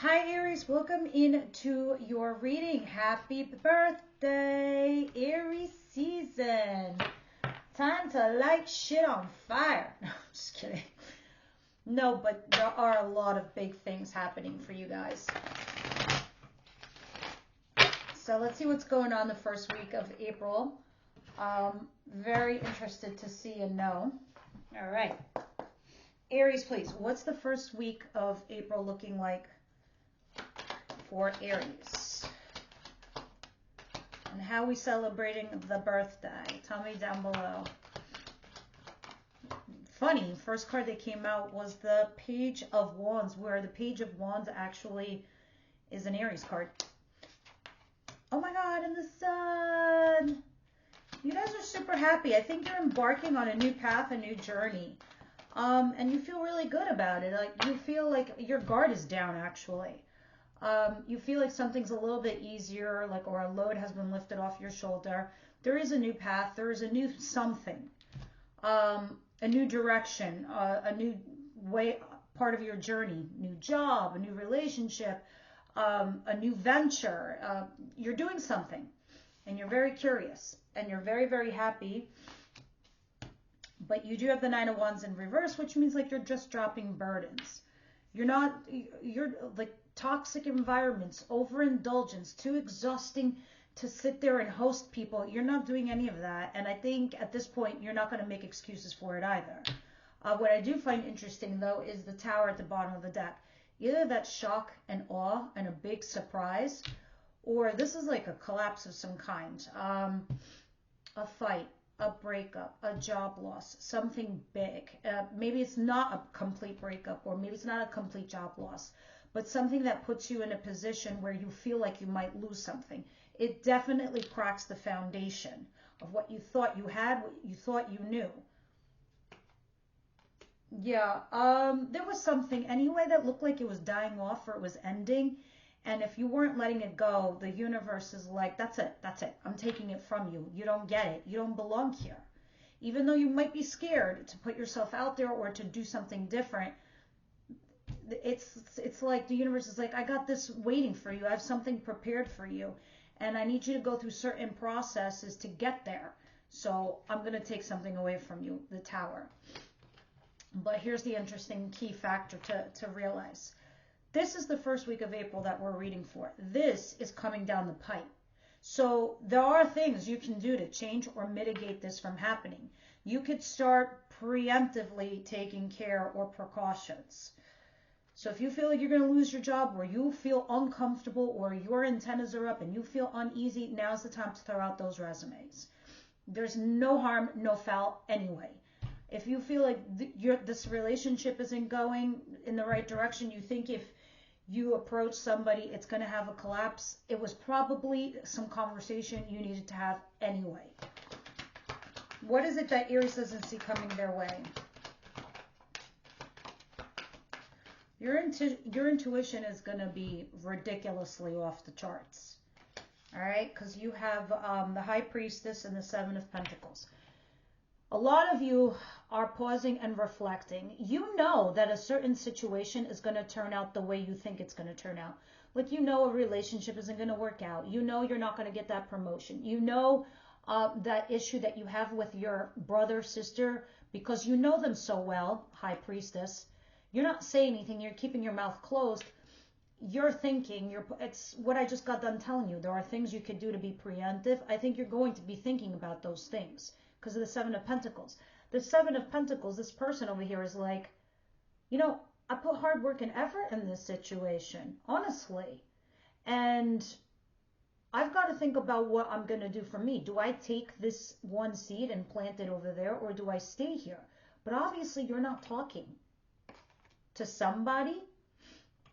Hi Aries, welcome into your reading. Happy birthday, Aries season. Time to light shit on fire. No, I'm just kidding. No, but there are a lot of big things happening for you guys. So let's see what's going on the first week of April. Very interested to see and know. All right. Aries, please. What's the first week of April looking like for Aries? And how are we celebrating the birthday? Tell me down below. Funny, first card that came out was the Page of Wands, where the Page of Wands actually is an Aries card. Oh my God, and the sun. You guys are super happy. I think you're embarking on a new path, a new journey. And you feel really good about it. Like you feel like your guard is down actually. You feel like something's a little bit easier, like, or a load has been lifted off your shoulder. There is a new path. There is a new something, a new direction, a new way, part of your journey, new job, a new relationship, a new venture. You're doing something and you're very curious and you're very, very happy. But you do have the Nine of Wands in reverse, which means like you're just dropping burdens. You're like toxic environments, overindulgence, too exhausting to sit there and host people. You're not doing any of that. And I think at this point, you're not going to make excuses for it either. What I do find interesting, though, is the Tower at the bottom of the deck. Either that's shock and awe and a big surprise, or this is like a collapse of some kind. A fight, a breakup, a job loss, something big. Maybe it's not a complete breakup, or maybe it's not a complete job loss, but something that puts you in a position where you feel like you might lose something. It definitely cracks the foundation of what you thought you had, what you thought you knew. Yeah, there was something anyway that looked like it was dying off or it was ending. And if you weren't letting it go, the universe is like, that's it. I'm taking it from you. You don't get it. You don't belong here. Even though you might be scared to put yourself out there or to do something different, it's like the universe is like, I got this waiting for you. I have something prepared for you. And I need you to go through certain processes to get there. So I'm going to take something away from you, the Tower. But here's the interesting key factor to realize. This is the first week of April that we're reading for. This is coming down the pipe. So there are things you can do to change or mitigate this from happening. You could start preemptively taking care or precautions. So if you feel like you're going to lose your job, or you feel uncomfortable, or your antennas are up and you feel uneasy, now's the time to throw out those resumes. There's no harm, no foul anyway. If you feel like this relationship isn't going in the right direction, you think if you approach somebody, it's going to have a collapse, it was probably some conversation you needed to have anyway. What is it that Aries doesn't see coming their way? Your intuition is going to be ridiculously off the charts. All right? Because you have the High Priestess and the Seven of Pentacles. A lot of you are pausing and reflecting. You know that a certain situation is going to turn out the way you think it's going to turn out. Like, you know a relationship isn't going to work out. You know you're not going to get that promotion. You know that issue that you have with your brother, sister, because you know them so well, High Priestess. You're not saying anything. You're keeping your mouth closed. You're thinking, it's what I just got done telling you. There are things you could do to be preemptive. I think you're going to be thinking about those things because of the Seven of Pentacles. The Seven of Pentacles, this person over here is like, you know, I put hard work and effort in this situation, honestly. And I've got to think about what I'm going to do for me. Do I take this one seed and plant it over there, or do I stay here? But obviously you're not talking to somebody.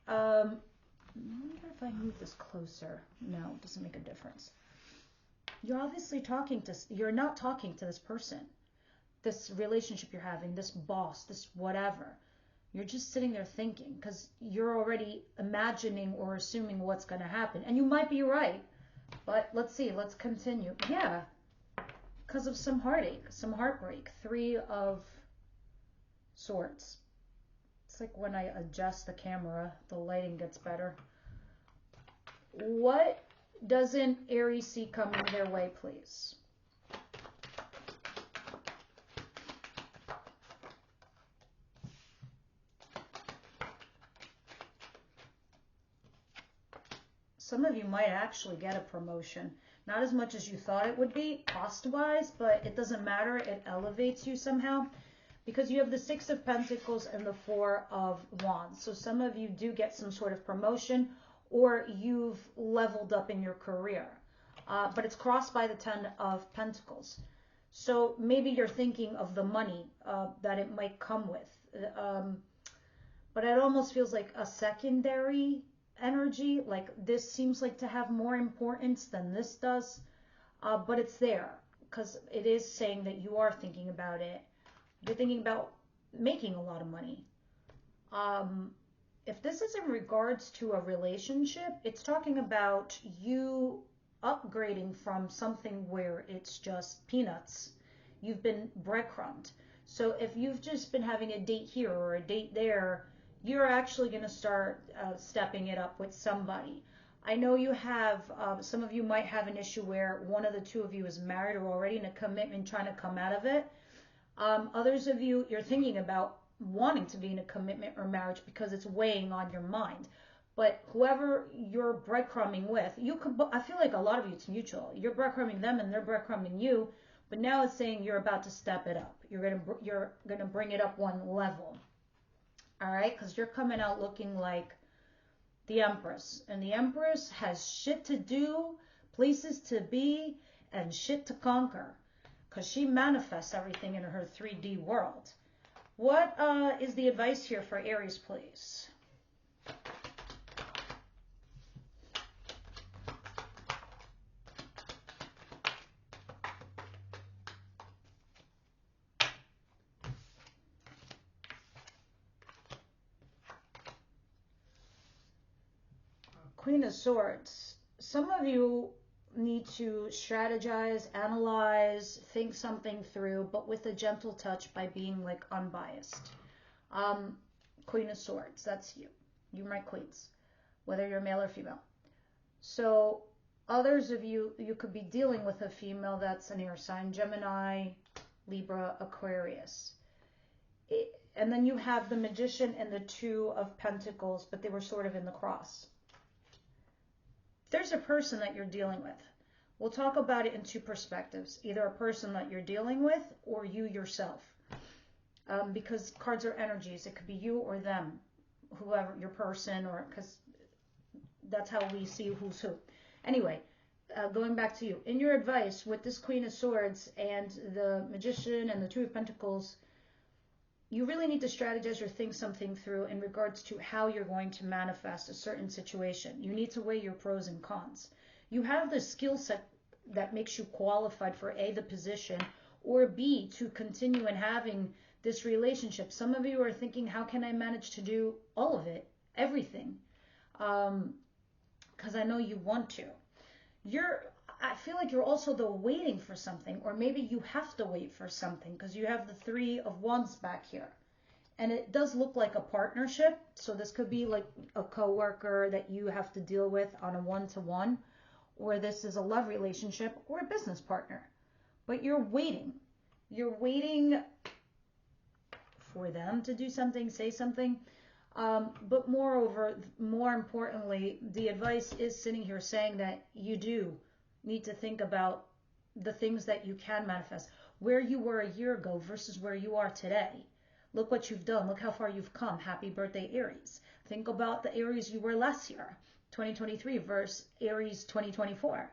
I wonder if I move this closer. No, it doesn't make a difference. You're obviously you're not talking to this person, this relationship you're having, this boss, this whatever. You're just sitting there thinking because you're already imagining or assuming what's going to happen. And you might be right, but let's see. Let's continue. Yeah, because of some heartache, some heartbreak. Three of Swords. It's like when I adjust the camera, the lighting gets better. What doesn't Aries see coming their way, please? Some of you might actually get a promotion. Not as much as you thought it would be, cost-wise, but it doesn't matter. It elevates you somehow because you have the Six of Pentacles and the Four of Wands. So some of you do get some sort of promotion or you've leveled up in your career. But it's crossed by the Ten of Pentacles. So maybe you're thinking of the money that it might come with. But it almost feels like a secondary energy, like this seems like to have more importance than this does, but it's there because it is saying that you are thinking about it. You're thinking about making a lot of money. If this is in regards to a relationship, it's talking about you upgrading from something where it's just peanuts. You've been breadcrumbed. So if you've just been having a date here or a date there, you're actually going to start stepping it up with somebody. I know you have, some of you might have an issue where one of the two of you is married or already in a commitment trying to come out of it. Others of you, you're thinking about wanting to be in a commitment or marriage because it's weighing on your mind. But whoever you're breadcrumbing with, you could, I feel like a lot of you, it's mutual. You're breadcrumbing them and they're breadcrumbing you. But now it's saying you're about to step it up. You're gonna bring it up one level. All right, because you're coming out looking like the Empress. And the Empress has shit to do, places to be, and shit to conquer. Because she manifests everything in her 3D world. What is the advice here for Aries, please? Queen of Swords. Some of you need to strategize, analyze, think something through, but with a gentle touch by being like unbiased. Queen of Swords, that's you. You're my queens, whether you're male or female. So others of you, you could be dealing with a female that's an air sign, Gemini, Libra, Aquarius. And then you have the Magician and the Two of Pentacles, but they were sort of in the cross. There's a person that you're dealing with. We'll talk about it in two perspectives, either a person that you're dealing with or you yourself. Because cards are energies. It could be you or them, whoever, your person, or because that's how we see who's who. Anyway, going back to you. In your advice with this Queen of Swords and the Magician and the Two of Pentacles, you really need to strategize or think something through in regards to how you're going to manifest a certain situation. You need to weigh your pros and cons. You have the skill set that makes you qualified for A, the position, or B, to continue in having this relationship. Some of you are thinking, how can I manage to do all of it, everything? Because I know you want to. I feel like you're also though waiting for something, or maybe you have to wait for something because you have the Three of Wands back here. And it does look like a partnership. So this could be like a coworker that you have to deal with on a one-to-one, or this is a love relationship or a business partner. But you're waiting. You're waiting for them to do something, say something. But moreover, more importantly, the advice is sitting here saying that you do need to think about the things that you can manifest. Where you were a year ago versus where you are today. Look what you've done. Look how far you've come. Happy birthday, Aries. Think about the Aries you were last year, 2023 versus Aries 2024.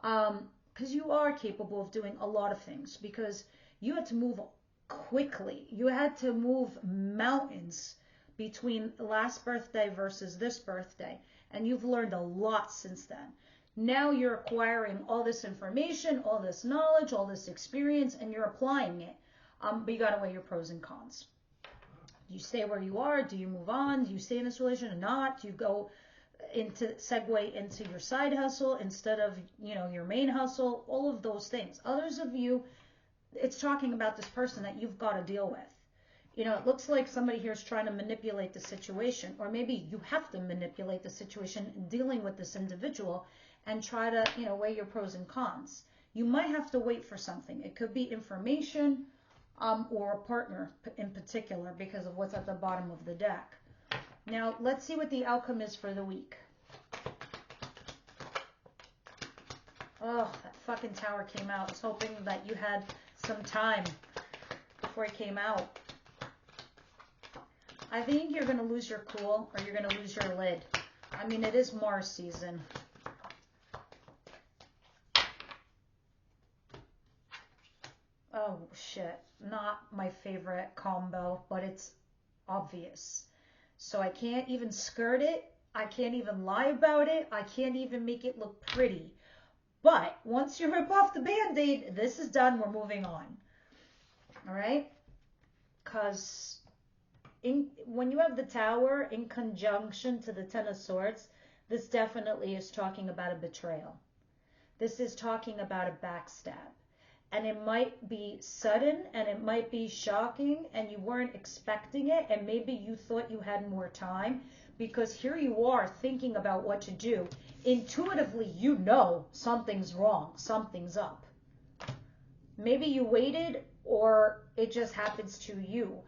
Because you are capable of doing a lot of things because you had to move quickly. You had to move mountains between last birthday versus this birthday. And you've learned a lot since then. Now you're acquiring all this information, all this knowledge, all this experience, and you're applying it. But you got to weigh your pros and cons. Do you stay where you are? Do you move on? Do you stay in this relation or not? Do you go segue into your side hustle instead of, your main hustle? All of those things. Others of you, it's talking about this person that you've got to deal with. You know, it looks like somebody here is trying to manipulate the situation, or maybe you have to manipulate the situation in dealing with this individual and try to, you know, weigh your pros and cons. You might have to wait for something. It could be information or a partner in particular because of what's at the bottom of the deck. Now, let's see what the outcome is for the week. Oh, that fucking tower came out. I was hoping that you had some time before it came out. I think you're going to lose your cool or you're going to lose your lid. I mean, it is Mars season. Oh, shit. Not my favorite combo, but it's obvious. So I can't even skirt it. I can't even lie about it. I can't even make it look pretty. But once you rip off the Band-Aid, this is done. We're moving on. All right? Because when you have the Tower in conjunction to the Ten of Swords, this definitely is talking about a betrayal. This is talking about a backstab. And it might be sudden and it might be shocking and you weren't expecting it and maybe you thought you had more time because here you are thinking about what to do. Intuitively, you know something's wrong, something's up. Maybe you waited or it just happens to you.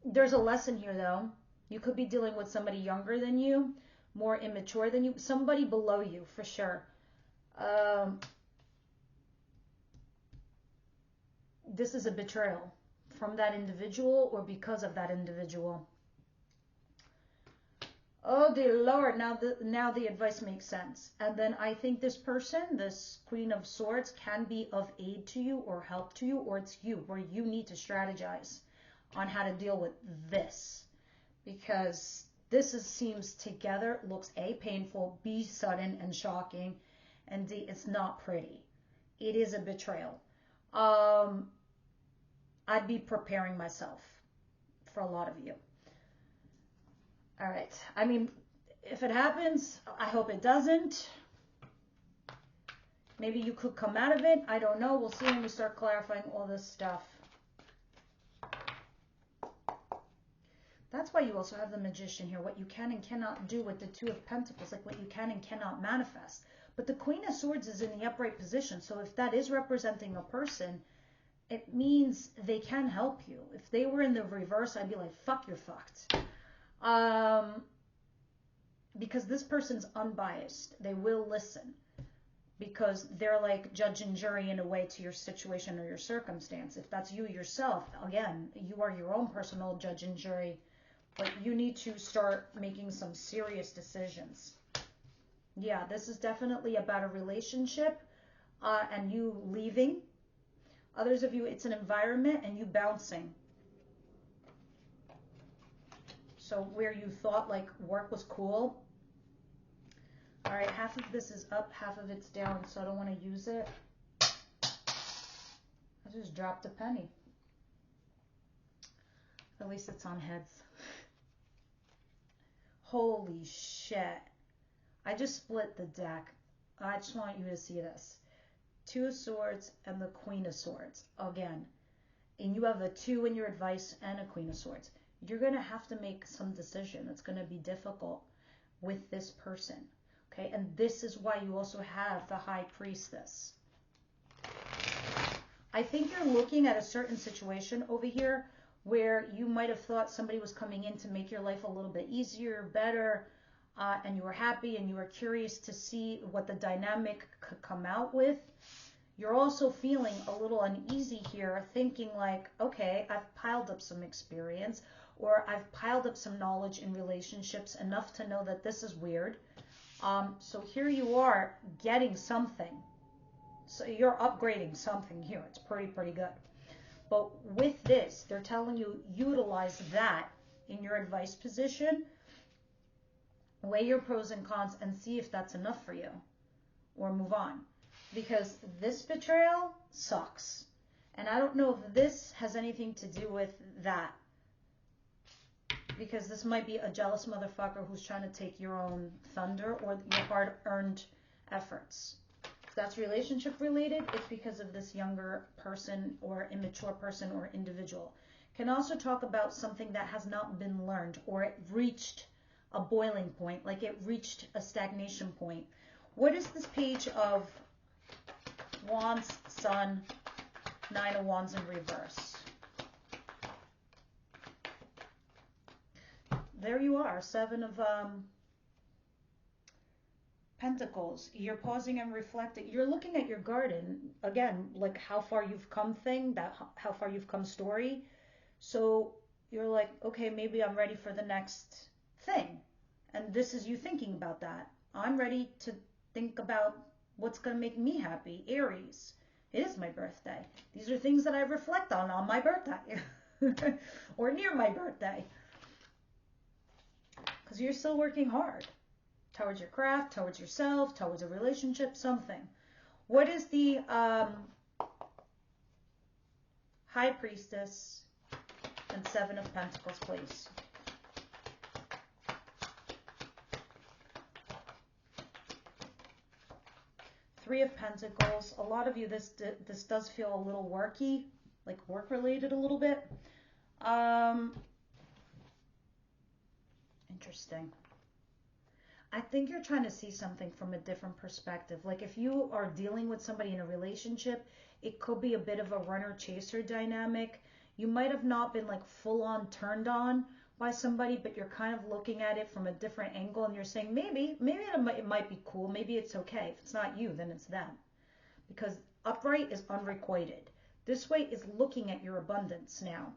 There's a lesson here though. You could be dealing with somebody younger than you, more immature than you, somebody below you for sure. This is a betrayal from that individual or because of that individual. Oh dear Lord, now the advice makes sense. And then I think this person, this Queen of Swords, can be of aid to you or help to you, or it's you where you need to strategize on how to deal with this. Because this seems together, looks A, painful, B, sudden and shocking, and D, it's not pretty. It is a betrayal. I'd be preparing myself for a lot of you. All right. I mean, if it happens, I hope it doesn't. Maybe you could come out of it. I don't know. We'll see when we start clarifying all this stuff. That's why you also have the Magician here. What you can and cannot do with the Two of Pentacles, like what you can and cannot manifest. But the Queen of Swords is in the upright position. So if that is representing a person, it means they can help you. If they were in the reverse, I'd be like, fuck, you're fucked. Because this person's unbiased. They will listen. Because they're like judge and jury in a way to your situation or your circumstance. If that's you yourself, again, you are your own personal judge and jury. But you need to start making some serious decisions. Yeah, this is definitely about a relationship and you leaving. Others of you, it's an environment and you bouncing. So where you thought like work was cool. All right, half of this is up, half of it's down, so I don't want to use it. I just dropped a penny. At least it's on heads. Holy shit. I just split the deck. I just want you to see this. Two of Swords and the Queen of Swords. Again, and you have a 2 in your advice and a Queen of Swords. You're going to have to make some decision. It's going to be difficult with this person. Okay, and this is why you also have the High Priestess. I think you're looking at a certain situation over here where you might have thought somebody was coming in to make your life a little bit easier, better, and you were happy and you were curious to see what the dynamic could come out with. You're also feeling a little uneasy here, thinking like, okay, I've piled up some experience or I've piled up some knowledge in relationships enough to know that this is weird. So here you are getting something. So you're upgrading something here. It's pretty good. But with this, they're telling you utilize that in your advice position. Weigh your pros and cons and see if that's enough for you or move on. Because this betrayal sucks. And I don't know if this has anything to do with that. Because this might be a jealous motherfucker who's trying to take your own thunder or your hard-earned efforts. If that's relationship related, it's because of this younger person or immature person or individual. Can also talk about something that has not been learned, or it reached a boiling point, like it reached a stagnation point. What is this page of Wands, Sun, Nine of Wands in reverse? There you are, Seven of Pentacles. You're pausing and reflecting. You're looking at your garden again, like how far you've come thing, that how far you've come story. So you're like, okay, maybe I'm ready for the next thing. And this is you thinking about that. I'm ready to think about what's going to make me happy. Aries. It is my birthday. These are things that I reflect on my birthday or near my birthday. Because you're still working hard towards your craft, towards yourself, towards a relationship, something. What is the High Priestess and Seven of Pentacles, please? Three of Pentacles. A lot of you, this does feel a little worky, like work related a little bit. Interesting. I think you're trying to see something from a different perspective. Like if you are dealing with somebody in a relationship, it could be a bit of a runner-chaser dynamic. You might have not been like full-on turned on by somebody, but you're kind of looking at it from a different angle and you're saying, maybe it might be cool. Maybe it's okay. If it's not you, then it's them. Because upright is unrequited. This way is looking at your abundance now.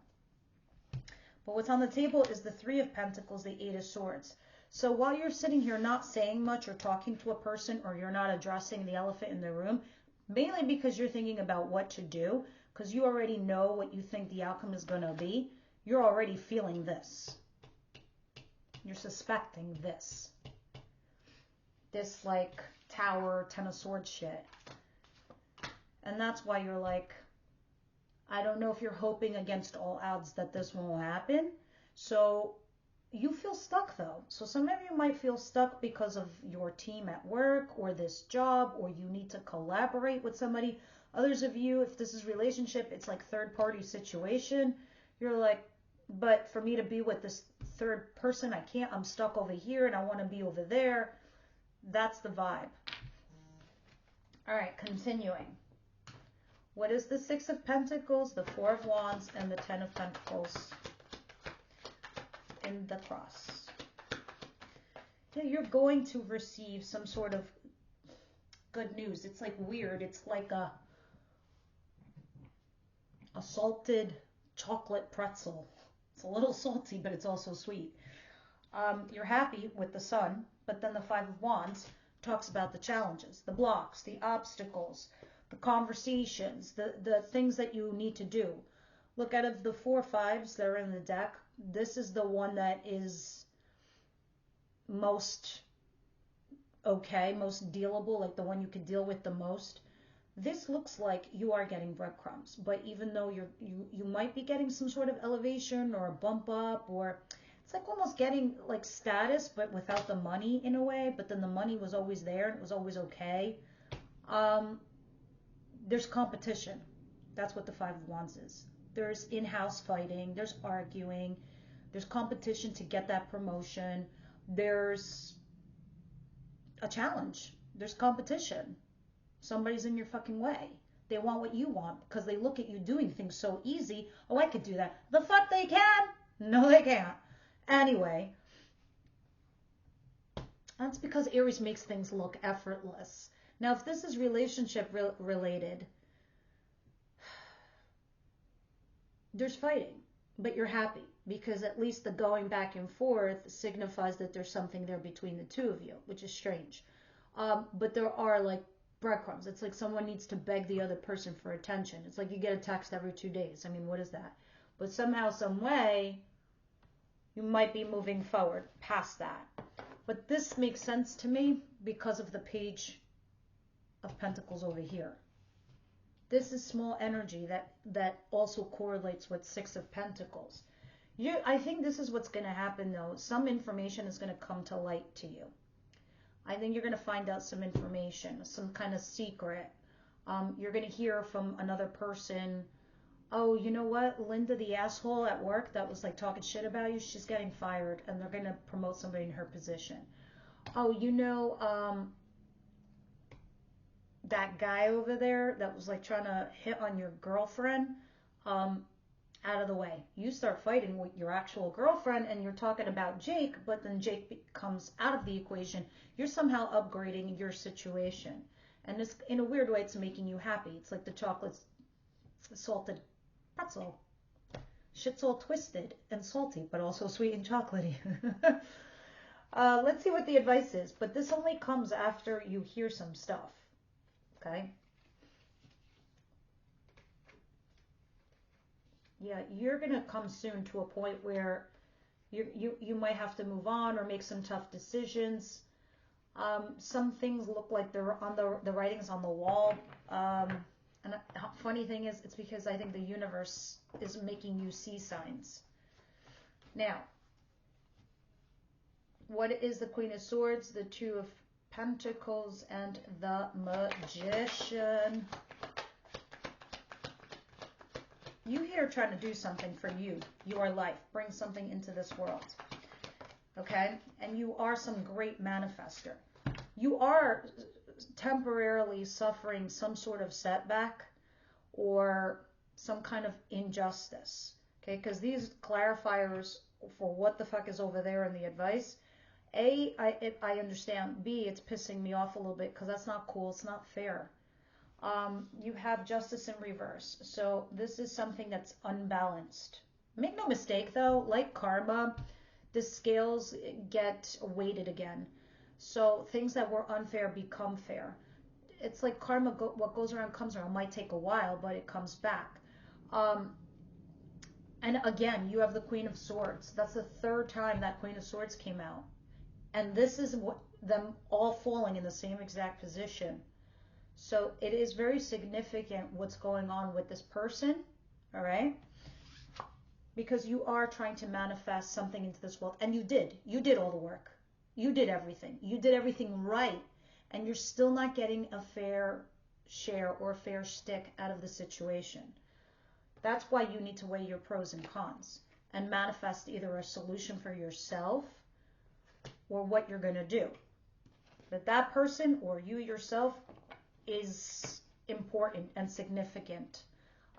But what's on the table is the Three of Pentacles, the Eight of Swords. So while you're sitting here not saying much or talking to a person, or you're not addressing the elephant in the room, mainly because you're thinking about what to do, because you already know what you think the outcome is going to be, you're already feeling this. You're suspecting this. This like Tower, Ten of Swords shit. And that's why you're like, I don't know if you're hoping against all odds that this won't happen. So you feel stuck though. So some of you might feel stuck because of your team at work or this job, or you need to collaborate with somebody. Others of you, if this is relationship, it's like third party situation. You're like, but for me to be with this third person, I can't. I'm stuck over here and I want to be over there. That's the vibe. All right, continuing. What is the Six of Pentacles, the Four of Wands, and the Ten of Pentacles in the cross? Yeah, you're going to receive some sort of good news. It's like weird. It's like a salted chocolate pretzel. It's a little salty, but it's also sweet. You're happy with the Sun, but then the Five of Wands talks about the challenges, the blocks, the obstacles, the conversations, the things that you need to do. Look, out of the 4 fives that are in the deck, this is the one that is most okay, most dealable, like the one you could deal with the most. This looks like you are getting breadcrumbs, but even though you might be getting some sort of elevation or a bump up, or it's like almost getting like status, but without the money in a way, but then the money was always there and it was always okay. There's competition. That's what the Five of Wands is. There's in-house fighting, there's arguing, there's competition to get that promotion, there's a challenge, there's competition. Somebody's in your fucking way. They want what you want because they look at you doing things so easy. Oh, I could do that. The fuck they can? No, they can't. Anyway, that's because Aries makes things look effortless. Now, if this is relationship related, there's fighting, but you're happy because at least the going back and forth signifies that there's something there between the two of you, which is strange. But there are like breadcrumbs. It's like someone needs to beg the other person for attention. It's like you get a text every 2 days. I mean, what is that? But somehow, some way, you might be moving forward past that. But this makes sense to me because of the Page of Pentacles over here. This is small energy that also correlates with Six of Pentacles. I think this is what's going to happen though. Some information is going to come to light to you. I think you're going to find out some information, some kind of secret. You're going to hear from another person Oh, you know what? Linda, the asshole at work that was like talking shit about you, she's getting fired and they're going to promote somebody in her position. Oh, that guy over there that was like trying to hit on your girlfriend, out of the way. You start fighting with your actual girlfriend and you're talking about Jake, but then Jake comes out of the equation. You're somehow upgrading your situation. And this, in a weird way, it's making you happy. It's like the chocolate salted pretzel. Shit's all twisted and salty, but also sweet and chocolatey. Let's see what the advice is. But this only comes after you hear some stuff. Okay? Yeah, you're going to come soon to a point where you might have to move on or make some tough decisions. Some things look like they're on the writing's on the wall. And the funny thing is, it's because I think the universe is making you see signs. Now, what is the Queen of Swords, the Two of Pentacles, and the Magician? You here trying to do something for you, your life, bring something into this world. Okay? And you are some great manifester. You are temporarily suffering some sort of setback or some kind of injustice. Okay? Because these clarifiers for what the fuck is over there in the advice, A, I understand. B, it's pissing me off a little bit because that's not cool. It's not fair. You have justice in reverse. So this is something that's unbalanced. Make no mistake though, like karma, the scales get weighted again. So things that were unfair become fair. It's like karma, what goes around comes around. It might take a while, but it comes back. And again, you have the Queen of Swords. That's the third time that Queen of Swords came out. And this is what them all falling in the same exact position. So it is very significant what's going on with this person, all right? Because you are trying to manifest something into this world. And you did. You did all the work. You did everything. You did everything right. And you're still not getting a fair share or a fair stick out of the situation. That's why you need to weigh your pros and cons and manifest either a solution for yourself or what you're going to do. But that person or you yourself is important and significant.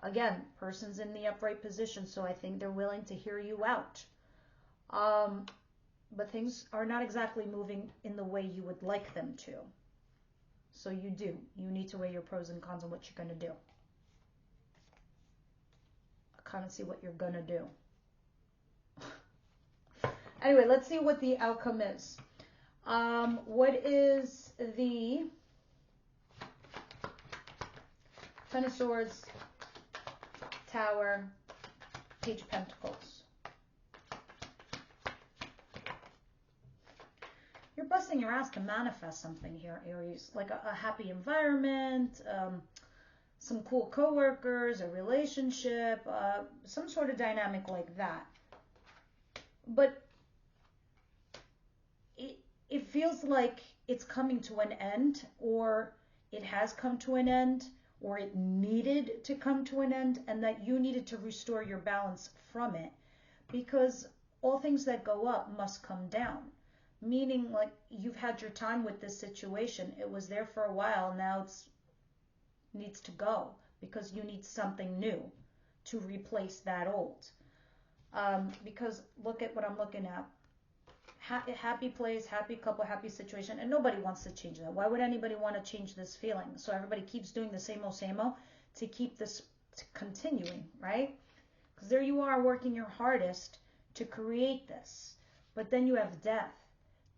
Again, person's in the upright position, so I think they're willing to hear you out. But things are not exactly moving in the way you would like them to. So you need to weigh your pros and cons on what you're going to do. I kind of see what you're going to do. Anyway, let's see what the outcome is. What is the Ten of Swords, Tower, Page of Pentacles? You're busting your ass to manifest something here, Aries. Like a happy environment, some cool coworkers, a relationship, some sort of dynamic like that. But it feels like it's coming to an end, or it has come to an end, or it needed to come to an end, and that you needed to restore your balance from it, because all things that go up must come down. Meaning, like, you've had your time with this situation. It was there for a while. Now it needs to go because you need something new to replace that old. Because look at what I'm looking at. Happy place, happy couple, happy situation, and nobody wants to change that. Why would anybody want to change this feeling? So everybody keeps doing the same old to keep this continuing, right? Because there you are working your hardest to create this, but then you have death,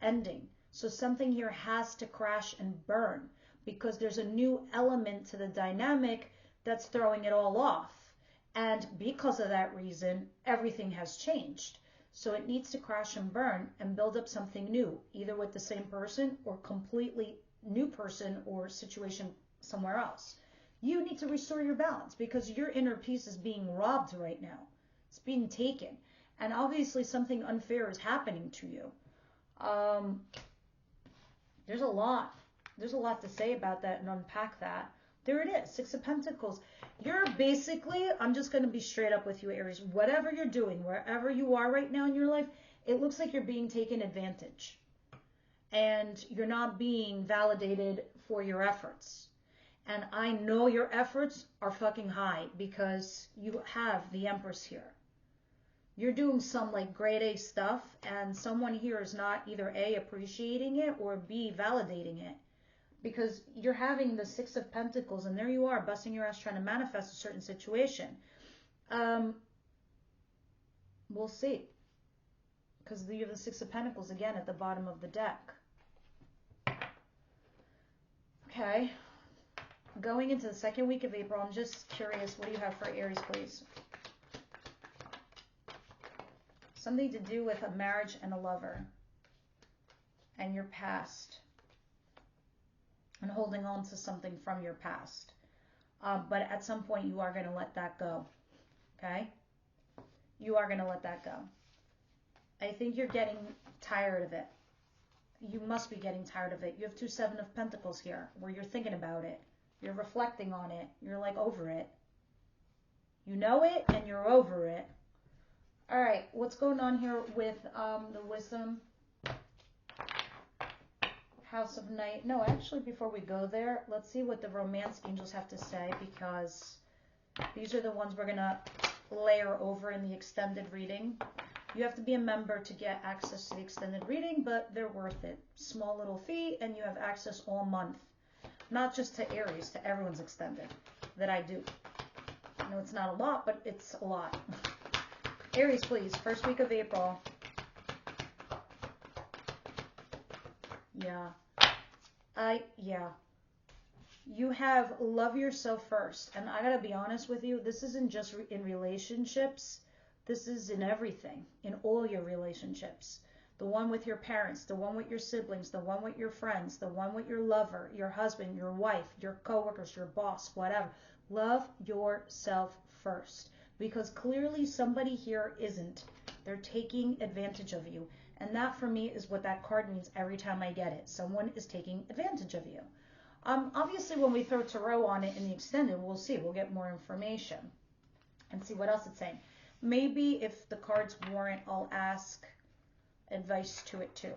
ending. So something here has to crash and burn because there's a new element to the dynamic that's throwing it all off. And because of that reason, everything has changed. So it needs to crash and burn and build up something new, either with the same person or completely new person or situation somewhere else. You need to restore your balance because your inner peace is being robbed right now. It's being taken. And obviously something unfair is happening to you. There's a lot to say about that and unpack that. There it is, Six of Pentacles. You're basically, I'm just going to be straight up with you, Aries. Whatever you're doing, wherever you are right now in your life, it looks like you're being taken advantage. And you're not being validated for your efforts. And I know your efforts are fucking high because you have the Empress here. You're doing some like grade A stuff, and someone here is not either A, appreciating it, or B, validating it. Because you're having the Six of Pentacles, and there you are, busting your ass trying to manifest a certain situation. We'll see. Because you have the Six of Pentacles again at the bottom of the deck. Okay. Going into the second week of April, I'm just curious, what do you have for Aries, please? Something to do with a marriage and a lover. And your past. And holding on to something from your past. But at some point, you are going to let that go. Okay? You are going to let that go. I think you're getting tired of it. You must be getting tired of it. You have 2 Seven of Pentacles here, where you're thinking about it. You're reflecting on it. You're like over it. You know it, and you're over it. All right, what's going on here with the Wisdom? House of Night. No, actually, before we go there, let's see what the Romance Angels have to say, because these are the ones we're going to layer over in the extended reading. You have to be a member to get access to the extended reading, but they're worth it. Small little fee, and you have access all month. Not just to Aries, to everyone's extended that I do. I know it's not a lot, but it's a lot. Aries, please. First week of April. Yeah. Yeah. You have love yourself first. And I gotta be honest with you, this isn't just in relationships. This is in everything. In all your relationships. The one with your parents, the one with your siblings, the one with your friends, the one with your lover, your husband, your wife, your coworkers, your boss, whatever. Love yourself first. Because clearly somebody here isn't. They're taking advantage of you. And that for me is what that card means every time I get it. Someone is taking advantage of you. Obviously when we throw tarot on it in the extended, we'll see. We'll get more information. And see what else it's saying. Maybe if the cards warrant, I'll ask advice to it too.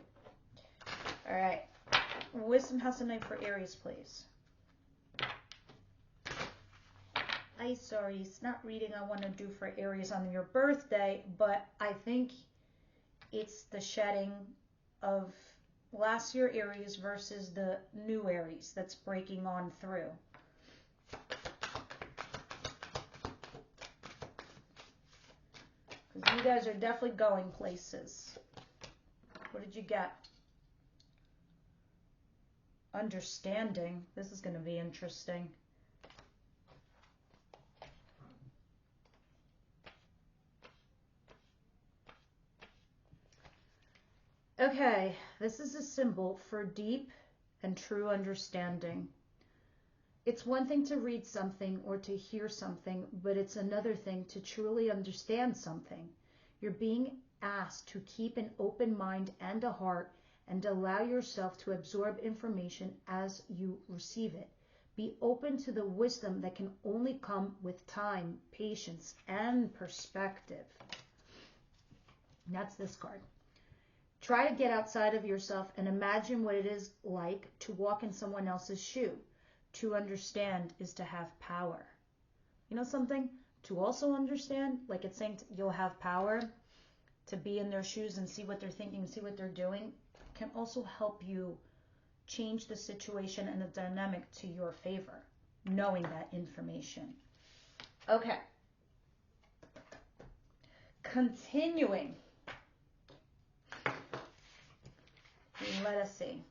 All right. Wisdom House of Night for Aries, please. Sorry, it's not reading I want to do for Aries on your birthday, but I think it's the shedding of last year Aries versus the new Aries that's breaking on through. Because you guys are definitely going places. What did you get? Understanding. This is going to be interesting. Okay, this is a symbol for deep and true understanding. It's one thing to read something or to hear something, but it's another thing to truly understand something. You're being asked to keep an open mind and a heart and allow yourself to absorb information as you receive it. Be open to the wisdom that can only come with time, patience, and perspective. And that's this card. Try to get outside of yourself and imagine what it is like to walk in someone else's shoe. To understand is to have power. You know something? To also understand, like it's saying you'll have power to be in their shoes and see what they're thinking, see what they're doing, can also help you change the situation and the dynamic to your favor, knowing that information. Okay. Continuing. Let us see.